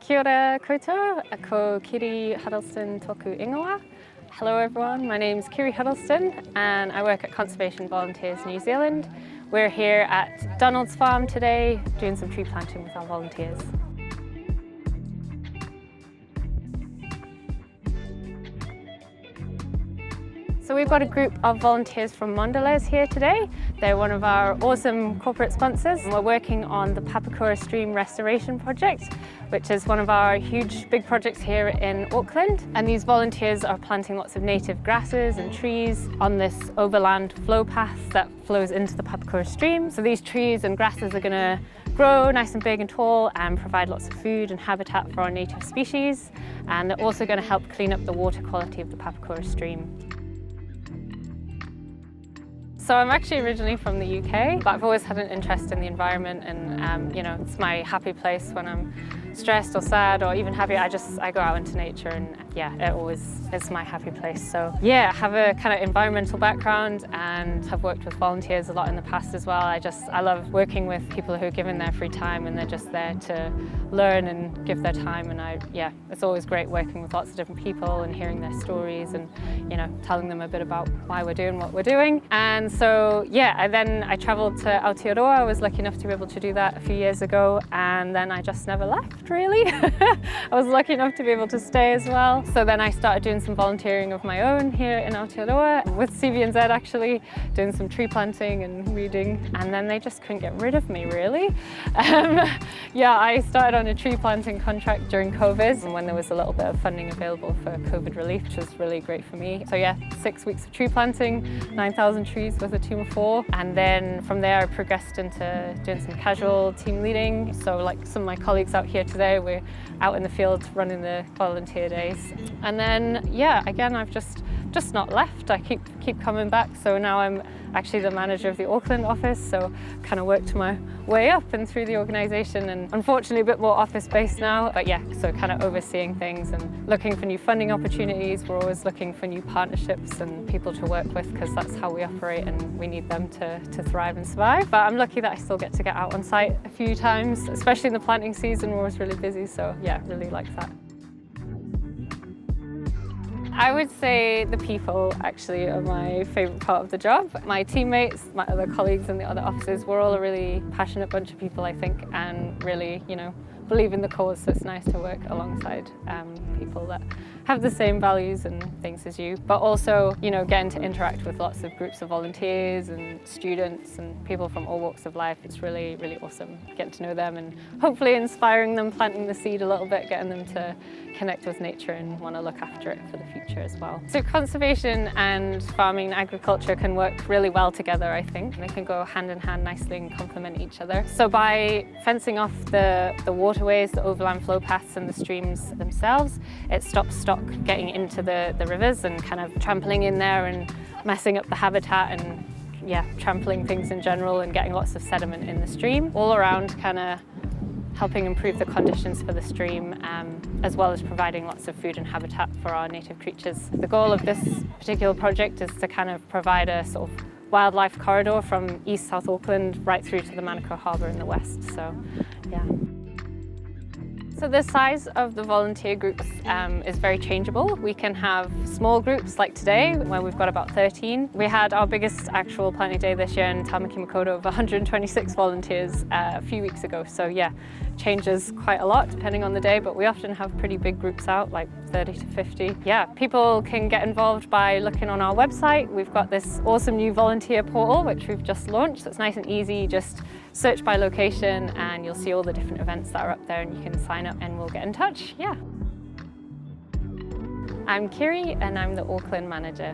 Kia ora koutou, ko Kiri Huddleston toku ingoa. Hello everyone, my name is Kiri Huddleston and I work at Conservation Volunteers New Zealand. We're here at Donald's Farm today doing some tree planting with our volunteers. So we've got a group of volunteers from Mondelez here today. They're one of our awesome corporate sponsors. And we're working on the Papakura Stream Restoration Project, which is one of our huge big projects here in Auckland. And these volunteers are planting lots of native grasses and trees on this overland flow path that flows into the Papakura Stream. So these trees and grasses are going to grow nice and big and tall and provide lots of food and habitat for our native species. And they're also going to help clean up the water quality of the Papakura Stream. So I'm actually originally from the UK, but I've always had an interest in the environment and you know, it's my happy place when I'm stressed or sad or even happy. I go out into nature and yeah, it always is my happy place. So yeah, I have a kind of environmental background and have worked with volunteers a lot in the past as well. I love working with people who are given their free time and they're just there to learn and give their time, and yeah, it's always great working with lots of different people and hearing their stories and you know, telling them a bit about why we're doing what we're doing. And so yeah, I travelled to Aotearoa. I was lucky enough to be able to do that a few years ago, and then I just never left really. I was lucky enough to be able to stay as well. So then I started doing some volunteering of my own here in Aotearoa with CVNZ, actually doing some tree planting and weeding, and then they just couldn't get rid of me really. Yeah, I started on a tree planting contract during COVID and when there was a little bit of funding available for COVID relief, which was really great for me. So yeah, 6 weeks of tree planting, 9,000 trees with a team of 4. And then from there I progressed into doing some casual team leading. So like some of my colleagues out here today, we're out in the field running the volunteer days. And then yeah, again, I've just not left. I keep coming back. So now I'm actually the manager of the Auckland office, so kind of worked my way up and through the organisation, and unfortunately a bit more office based now, but yeah, so kind of overseeing things and looking for new funding opportunities. We're always looking for new partnerships and people to work with because that's how we operate and we need them to thrive and survive. But I'm lucky that I still get to get out on site a few times, especially in the planting season. We're always really busy, so yeah, really like that. I would say the people actually are my favourite part of the job. My teammates, my other colleagues in the other offices, we're all a really passionate bunch of people, I think, and really, you know, believe in the cause, so it's nice to work alongside people that have the same values and things as you, but also, you know, getting to interact with lots of groups of volunteers and students and people from all walks of life. It's really, really awesome getting to know them and hopefully inspiring them, planting the seed a little bit, getting them to connect with nature and want to look after it for the future as well. So conservation and farming and agriculture can work really well together, I think. They can go hand in hand nicely and complement each other. So by fencing off the waterways, the overland flow paths and the streams themselves, it stops stock getting into the rivers and kind of trampling in there and messing up the habitat and yeah, trampling things in general and getting lots of sediment in the stream. All around kind of helping improve the conditions for the stream, as well as providing lots of food and habitat for our native creatures. The goal of this particular project is to kind of provide a sort of wildlife corridor from East South Auckland right through to the Manukau Harbour in the west, so yeah. So the size of the volunteer groups is very changeable. We can have small groups like today where we've got about 13. We had our biggest actual planting day this year in Tamaki Makaurau of 126 volunteers a few weeks ago. So yeah, changes quite a lot depending on the day, but we often have pretty big groups out, like 30 to 50. Yeah, people can get involved by looking on our website. We've got this awesome new volunteer portal which we've just launched. So it's nice and easy, just search by location and you'll see all the different events that are up there and you can sign up and we'll get in touch, yeah. I'm Kiri and I'm the Auckland manager.